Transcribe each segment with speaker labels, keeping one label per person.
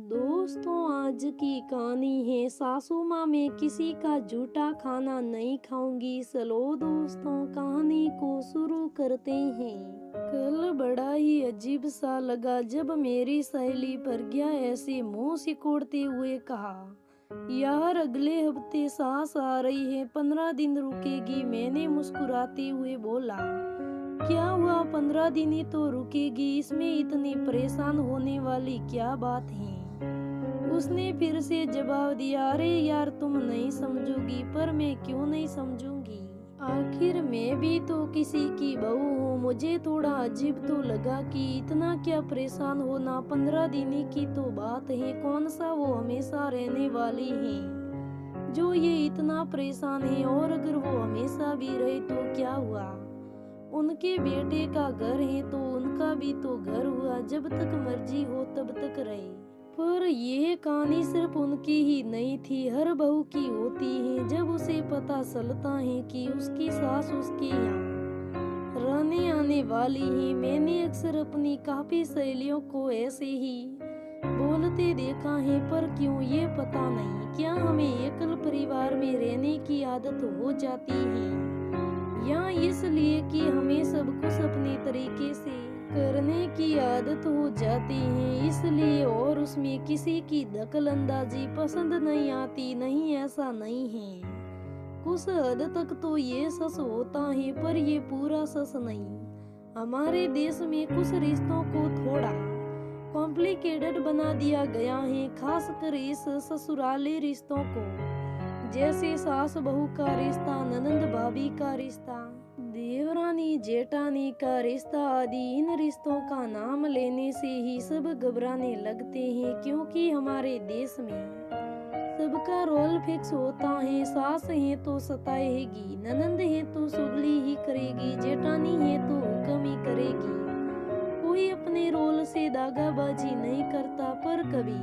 Speaker 1: दोस्तों, आज की कहानी है सासू माँ। मैं किसी का झूठा खाना नहीं खाऊंगी। चलो दोस्तों, कहानी को शुरू करते हैं। कल बड़ा ही अजीब सा लगा जब मेरी सहेली प्रज्ञा ऐसे मुंह सिकोड़ते हुए कहा, यार अगले हफ्ते सास आ रही है, 15 दिन रुकेगी। मैंने मुस्कुराते हुए बोला, क्या हुआ, 15 दिन ही तो रुकेगी, इसमें इतनी परेशान होने वाली क्या बात है। उसने फिर से जवाब दिया, अरे यार तुम नहीं समझोगी। पर मैं क्यों नहीं समझूंगी, आखिर मैं भी तो किसी की बहू हूँ। मुझे थोड़ा अजीब तो लगा कि इतना क्या परेशान होना, 15 दिन की तो बात है, कौन सा वो हमेशा रहने वाली है जो ये इतना परेशान है। और अगर वो हमेशा भी रहे तो क्या हुआ, उनके बेटे का घर है तो उनका भी तो घर हुआ, जब तक मर्जी हो तब तक रहे। पर यह कहानी सिर्फ उनकी ही नहीं थी, हर बहू की होती है जब उसे पता चलता है कि उसकी सास उसके यहाँ रहने आने वाली है। मैंने अक्सर अपनी काफी सहेलियों को ऐसे ही बोलते देखा है, पर क्यों ये पता नहीं। क्या हमें एकल परिवार में रहने की आदत हो जाती है, या इसलिए कि हमें सब कुछ अपने तरीके से करने की आदत हो जाती है इसलिए, और उसमें किसी की दखल अंदाजी पसंद नहीं आती। नहीं, ऐसा नहीं है। कुछ हद तक तो ये सच होता है, पर ये पूरा सच नहीं। हमारे देश में कुछ रिश्तों को थोड़ा कॉम्प्लिकेटेड बना दिया गया है, खासकर इस ससुराली रिश्तों को, जैसे सास बहू का रिश्ता, ननंद भाभी का रिश्ता, देवरानी जेठानी का रिश्ता आदि। इन रिश्तों का नाम लेने से ही सब घबराने लगते हैं, क्योंकि हमारे देश में सबका रोल फिक्स होता है। सास है तो सताएगी, ननंद है तो सुगली ही करेगी, जेठानी है तो हुक्म ही करेगी। कोई अपने रोल से दागाबाजी नहीं करता। पर कभी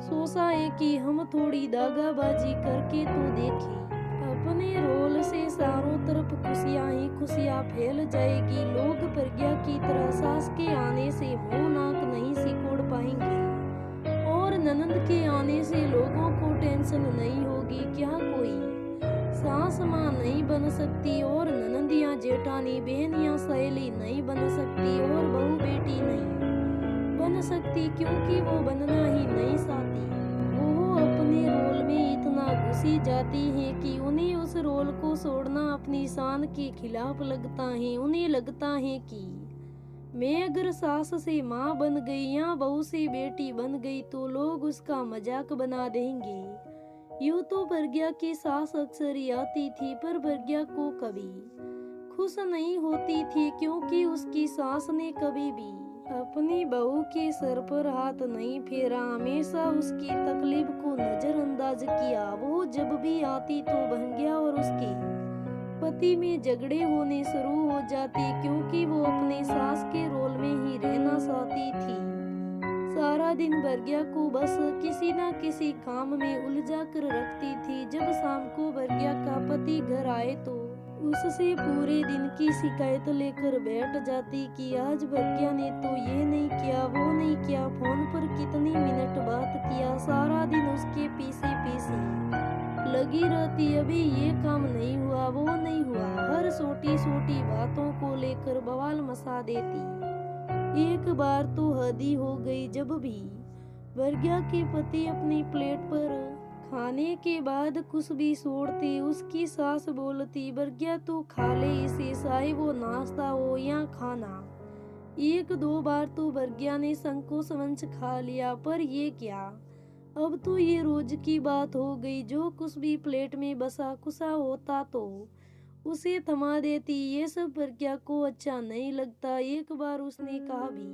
Speaker 1: सोचा है कि हम थोड़ी दागाबाजी करके तो देखें, अपने रोल से चारों तरफ खुशियां ही खुशियां फैल जाएगी। लोग प्रज्ञा की तरह सास के आने से मुंह नाक नहीं सिकोड़ पाएंगे, और ननंद के आने से लोगों को टेंशन नहीं होगी। क्या कोई सास माँ नहीं बन सकती, और ननंदियाँ जेठानी बहनियाँ सहेली नहीं बन सकती, और बहू बेटी नहीं बन सकती, क्योंकि वो बनना ही नहीं चाहती। वो अपने रोल में इतना घुसी जाती है कि उन्हें उस रोल को छोड़ना अपनी शान के खिलाफ लगता है। उन्हें लगता है कि मैं अगर सास से माँ बन गई या बहू से बेटी बन गई तो लोग उसका मजाक बना देंगे। यूँ तो प्रज्ञा की सास अक्सर ही आती थी, पर प्रज्ञा को कभी खुश नहीं होती थी, क्योंकि उसकी सास ने कभी भी अपनी बहू के सर पर हाथ नहीं फेरा, हमेशा उसकी तकलीफ को नजरअंदाज किया। वो जब भी आती तो भंग्या और उसके पति में झगड़े होने शुरू हो जाती, क्योंकि वो अपने सास के रोल में ही रहना चाहती थी। सारा दिन प्रज्ञा को बस किसी न किसी काम में उलझा कर रखती थी। जब शाम को प्रज्ञा का पति घर आए तो उससे पूरे दिन की शिकायत लेकर बैठ जाती कि आज प्रज्ञा ने तो ये नहीं किया, वो नहीं किया, फोन पर कितनी मिनट बात किया, सारा दिन उसके पीछे पीछे लगी रहती, अभी ये काम नहीं हुआ, वो नहीं हुआ। हर छोटी छोटी बातों को लेकर बवाल मचा देती। एक बार तो हद ही हो गई, जब भी प्रज्ञा के पति अपनी प्लेट पर खाने के बाद कुछ भी छोड़ती, उसकी सास बोलती, प्रज्ञा तो खा ले इसे, चाहे वो नाश्ता हो या खाना। एक दो बार तो प्रज्ञा ने संकोच वंश खा लिया, पर ये क्या, अब तो ये रोज की बात हो गई। जो कुछ भी प्लेट में बसा कुसा होता तो उसे थमा देती। ये सब प्रज्ञा को अच्छा नहीं लगता। एक बार उसने कहा भी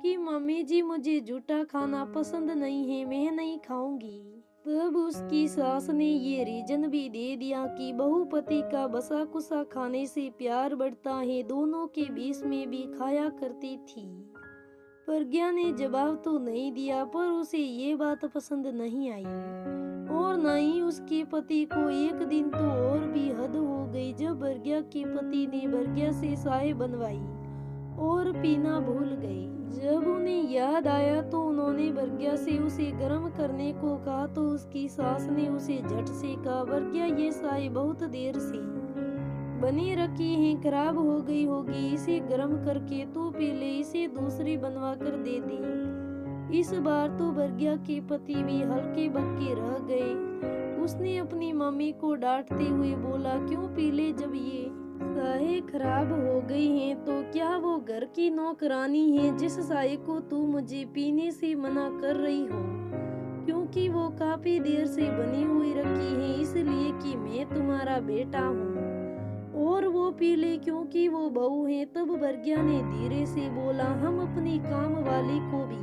Speaker 1: कि मम्मी जी, मुझे झूठा खाना पसंद नहीं है, मैं नहीं खाऊंगी। तब उसकी सास ने ये रीजन भी दे दिया कि बहू पति का बसा कुसा खाने से प्यार बढ़ता है, दोनों के बीच में भी खाया करती थी। प्रज्ञा ने जवाब तो नहीं दिया, पर उसे ये बात पसंद नहीं आई, और न ही उसके पति को। एक दिन तो और भी हद हो गई, जब प्रज्ञा के पति ने प्रज्ञा से चाय बनवाई और पीना भूल गए। जब उन्हें याद आया तो उन्होंने बर्ग्या से उसे गर्म करने को कहा तो उसकी सास ने उसे झट से कहा, बर्ग्या ये साई बहुत देर से बनी रखी है, खराब हो गई होगी, इसे गर्म करके तू पी ले, इसे दूसरी बनवा कर दे दे। इस बार तो बर्ग्या के पति भी हल्के बक्के रह गए। उसने अपनी मम्मी को डांटते हुए बोला, क्यों पी ले जब ये साए खराब हो गई हैं, तो क्या वो घर की नौकरानी है जिस साए को तू मुझे पीने से मना कर रही हो? क्योंकि वो काफी देर से बनी हुई रखी है, इसलिए कि मैं तुम्हारा बेटा हूँ और वो पी ले क्योंकि वो बहू है। तब बर्ग्या ने धीरे से बोला, हम अपनी काम वाली को भी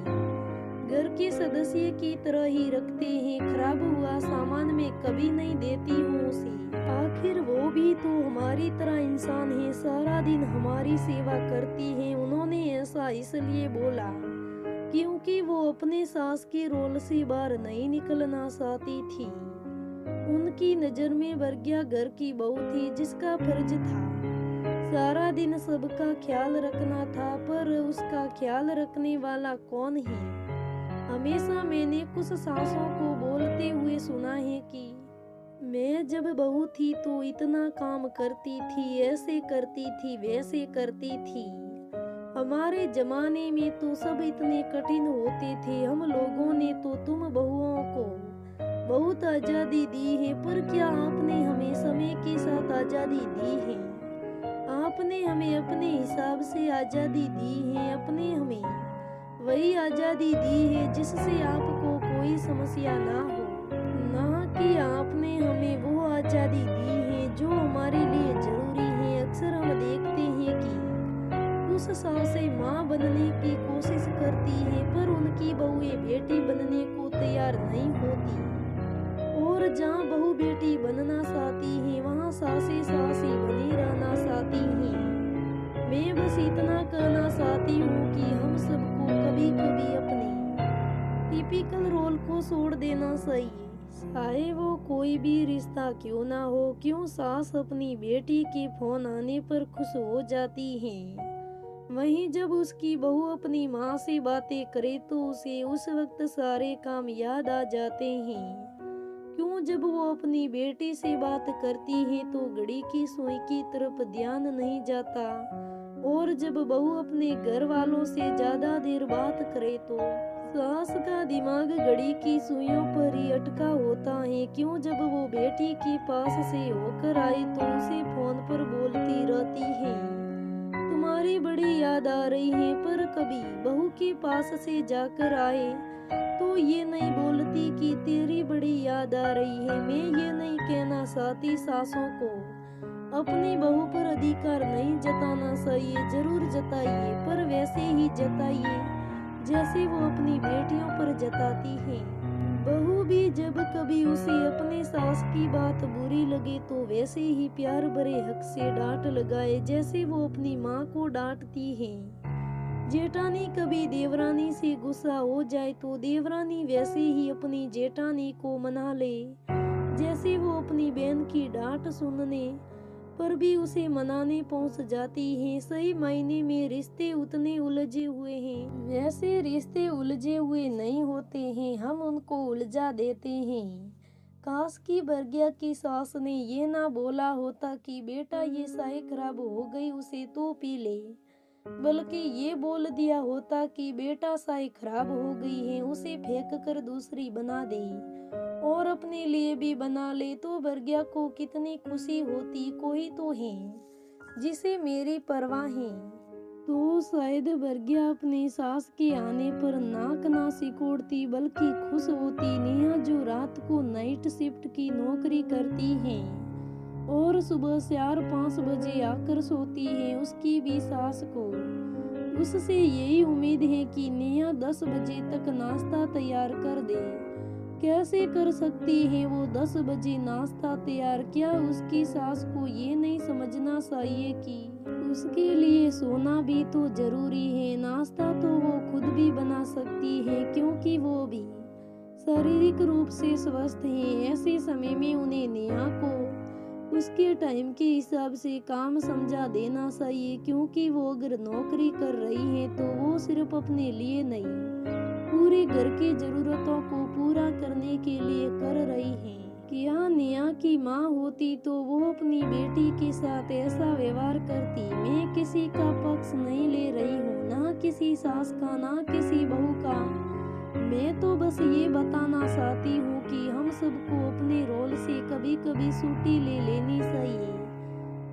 Speaker 1: घर के सदस्य की तरह ही रखते हैं, खराब हुआ सामान मैं कभी नहीं देती हूँ उसे। आखिर वो भी तो हमारी तरह इंसान है, सारा दिन हमारी सेवा करती है। उन्होंने ऐसा इसलिए बोला क्योंकि वो अपने सास के रोल से बाहर नहीं निकलना चाहती थी। उनकी नजर में बर्ग्या घर की बहू थी जिसका फर्ज था सारा दिन सबका ख्याल रखना था, पर उसका ख्याल रखने वाला कौन है? हमेशा मैंने कुछ सासों को बोलते हुए सुना है कि मैं जब बहू थी तो इतना काम करती थी, ऐसे करती थी, वैसे करती थी। हमारे जमाने में तो सब इतने कठिन होते थे, हम लोगों ने तो तुम बहुओं को बहुत आजादी दी है, पर क्या आपने हमें समय के साथ आजादी दी है? आपने हमें अपने हिसाब से आजादी दी है, अपने हमें वही आजादी दी है जिससे आपको कोई समस्या ना हो, ना कि आपने हमें वो आजादी दी है जो हमारे लिए जरूरी है। अक्सर हम देखते हैं कि उस सासें माँ बनने की कोशिश करती हैं, पर उनकी बहुएं बेटी बनने को तैयार नहीं होती, और जहाँ बहू बेटी बनना चाहती है वहाँ सासें सासी बनी रहना चाहती हैं। मैं बस इतना कहना चाहती हूँ कि हम सबको कभी कभी अपने टिपिकल रोल को छोड़ देना चाहिए, चाहे वो कोई भी रिश्ता क्यों ना हो। क्यों सास अपनी बेटी के फोन आने पर खुश हो जाती है, वहीं जब उसकी बहू अपनी माँ से बातें करे तो उसे उस वक्त सारे काम याद आ जाते हैं। क्यों जब वो अपनी बेटी से बात करती है तो घड़ी की सुई की तरफ ध्यान नहीं जाता, और जब बहू अपने घर वालों से ज्यादा देर बात करे तो सास का दिमाग घड़ी की सुइयों पर ही अटका होता है। क्यों जब वो बेटी के पास से होकर आए तो उसे फोन पर बोलती रहती है, तुम्हारी बड़ी याद आ रही है, पर कभी बहू के पास से जाकर आए तो ये नहीं बोलती कि तेरी बड़ी याद आ रही है। मैं ये नहीं कहना चाहती सासों को अपनी बहू पर अधिकार नहीं जताना चाहिए, जरूर जताइए, पर वैसे ही जताइए जैसे वो अपनी बेटियों पर जताती है। बहू भी जब कभी उसे अपने सास की बात बुरी लगे तो वैसे ही प्यार भरे हक से डांट लगाए जैसे वो अपनी माँ को डांटती है। जेठानी कभी देवरानी से गुस्सा हो जाए तो देवरानी वैसे ही अपनी जेठानी को मना ले जैसे वो अपनी बहन की डांट सुनने पर भी उसे मनाने पहुंच जाती हैं। सही मायने में रिश्ते उतने उलझे हुए हैं, वैसे रिश्ते उलझे हुए नहीं होते हैं, हम उनको उलझा देते हैं। काश की बर्ग्या की सास ने ये ना बोला होता कि बेटा ये चाय खराब हो गई उसे तो पी ले, बल्कि ये बोल दिया होता कि बेटा चाय खराब हो गई है उसे फेंक कर दूसरी बना दे और अपने लिए भी बना ले, तो बर्ग्या को कितनी खुशी होती। कोई तो है जिसे मेरी परवाह है। तो शायद बर्ग्या अपनी सास के आने पर नाक ना सिकोड़ती बल्कि खुश होती। नेहा जो रात को नाइट शिफ्ट की नौकरी करती है और सुबह 4-5 बजे आकर सोती है, उसकी भी सास को उससे यही उम्मीद है कि नेहा 10 बजे तक नाश्ता तैयार कर दे। कैसे कर सकती है वो 10 बजे नाश्ता तैयार? क्या उसकी सास को ये नहीं समझना चाहिए कि उसके लिए सोना भी तो जरूरी है? नाश्ता तो वो खुद भी बना सकती है क्योंकि वो भी शारीरिक रूप से स्वस्थ है। ऐसे समय में उन्हें नेहा को उसके टाइम के हिसाब से काम समझा देना चाहिए, क्योंकि वो अगर नौकरी कर रही है तो वो सिर्फ अपने लिए नहीं, पूरे घर की जरूरतों को पूरा करने के लिए कर रही है। क्या नेहा की माँ होती तो वो अपनी बेटी के साथ ऐसा व्यवहार करती। मैं किसी का पक्ष नहीं ले रही हूँ, ना किसी सास का ना किसी बहू का। मैं तो बस ये बताना चाहती हूँ कि हम सबको अपने रोल से कभी कभी छुट्टी ले लेनी चाहिए।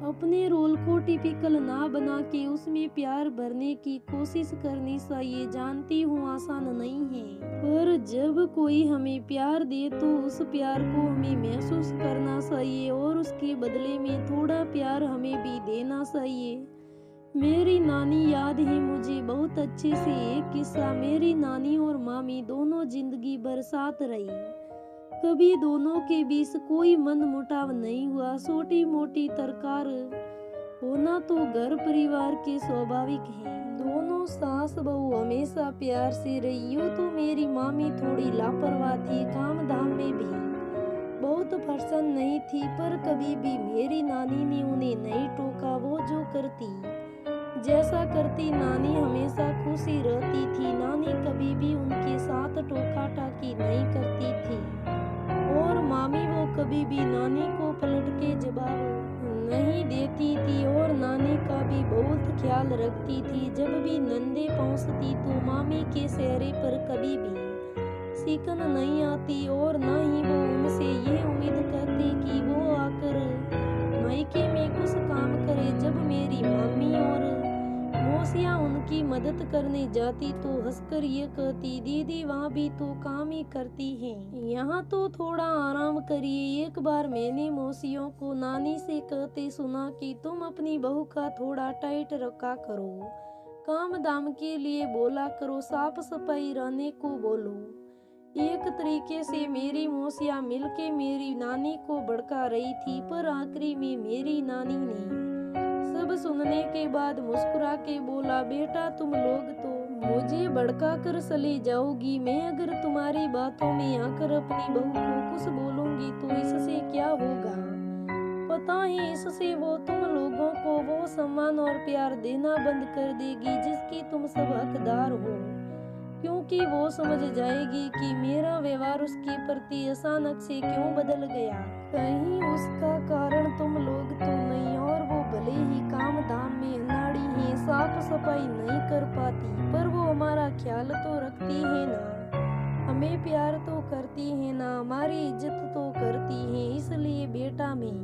Speaker 1: अपने रोल को टिपिकल ना बना के उसमें प्यार भरने की कोशिश करनी चाहिए। जानती हूँ आसान नहीं है, पर जब कोई हमें प्यार दे तो उस प्यार को हमें महसूस करना चाहिए और उसके बदले में थोड़ा प्यार हमें भी देना चाहिए। मेरी नानी याद है मुझे बहुत अच्छे से एक किस्सा। मेरी नानी और मामी दोनों जिंदगी भर साथ रही, कभी दोनों के बीच कोई मन मुटाव नहीं हुआ। छोटी मोटी तकरार होना तो घर परिवार के स्वाभाविक है। दोनों सास बहू हमेशा प्यार से रही। यूं तो मेरी मामी थोड़ी लापरवाह थी, काम धाम में भी बहुत पसंद नहीं थी, पर कभी भी मेरी नानी ने उन्हें नहीं टोका। वो जो करती जैसा करती नानी हमेशा खुशी रहती थी। नानी कभी भी उनके साथ टोका टाकी नहीं करती थी, और मामी वो कभी भी नानी को पलट के जवाब नहीं देती थी और नानी का भी बहुत ख्याल रखती थी। जब भी नंदे पहुंचती तो मामी के चेहरे पर कभी भी शिकन नहीं आती, और न ही वो उनसे ये उम्मीद करती कि वो आकर मायके में कुछ काम करे। जब मेरी मामी और मौसियाँ उनकी मदद करने जाती तो हंसकर ये कहती, दीदी वहाँ भी तो काम ही करती हैं, यहाँ तो थोड़ा आराम करिए। एक बार मैंने मौसियों को नानी से कहते सुना कि तुम अपनी बहू का थोड़ा टाइट रखा करो, काम दाम के लिए बोला करो, साफ सफाई रहने को बोलो। एक तरीके से मेरी मौसियाँ मिलके मेरी नानी को भड़का रही थी, पर आखिरी में मेरी नानी ने सब सुनने के बाद मुस्कुरा के बोला, बेटा तुम लोग तो मुझे भड़का कर चली जाओगी, मैं अगर तुम्हारी बातों में आकर अपनी बहू को कुछ बोलूंगी तो इससे क्या होगा? पता है इससे वो तुम लोगों को वो सम्मान और प्यार देना बंद कर देगी जिसकी तुम सब हकदार हो, क्योंकि वो समझ जाएगी कि मेरा व्यवहार उसके प्रति अचानक से क्यों बदल गया। कहीं उसका कारण तुम लोग तो नहीं, और वो भले ही काम धाम में अनाड़ी है, साफ सफाई नहीं कर पाती, पर वो हमारा ख्याल तो रखती है ना, हमें प्यार तो करती है ना, हमारी इज्जत तो करती है। इसलिए बेटा मैं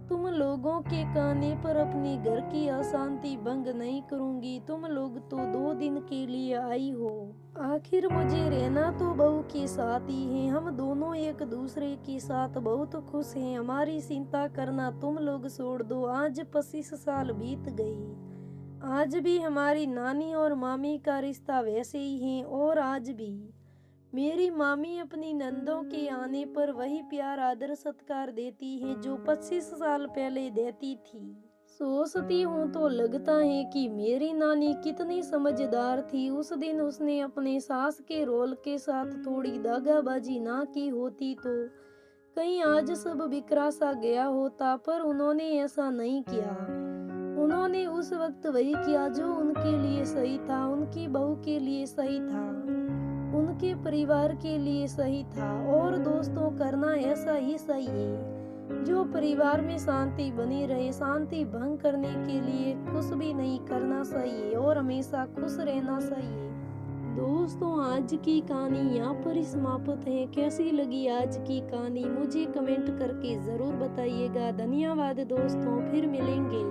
Speaker 1: तुम लोगों के कहने पर अपने घर की अशांति भंग नहीं करूंगी। तुम लोग तो 2 दिन के लिए आई हो, आखिर मुझे रहना तो बहू के साथ ही है। हम दोनों एक दूसरे के साथ बहुत खुश हैं, हमारी चिंता करना तुम लोग छोड़ दो। आज 25 साल बीत गए, आज भी हमारी नानी और मामी का रिश्ता वैसे ही है, और आज भी मेरी मामी अपनी नंदों के आने पर वही प्यार आदर सत्कार देती है जो 25 साल पहले देती थी। सोचती हूँ तो लगता है कि मेरी नानी कितनी समझदार थी। उस दिन उसने अपने सास के रोल के साथ थोड़ी दागाबाजी ना की होती तो कहीं आज सब बिखरा सा गया होता, पर उन्होंने ऐसा नहीं किया। उन्होंने उस वक्त वही किया जो उनके लिए सही था, उनकी बहू के लिए सही था, उनके परिवार के लिए सही था। और दोस्तों करना ऐसा ही सही है जो परिवार में शांति बनी रहे। शांति भंग करने के लिए कुछ भी नहीं करना चाहिए और हमेशा खुश रहना चाहिए। दोस्तों आज की कहानी यहाँ पर ही समाप्त है। कैसी लगी आज की कहानी मुझे कमेंट करके जरूर बताइएगा। धन्यवाद दोस्तों, फिर मिलेंगे।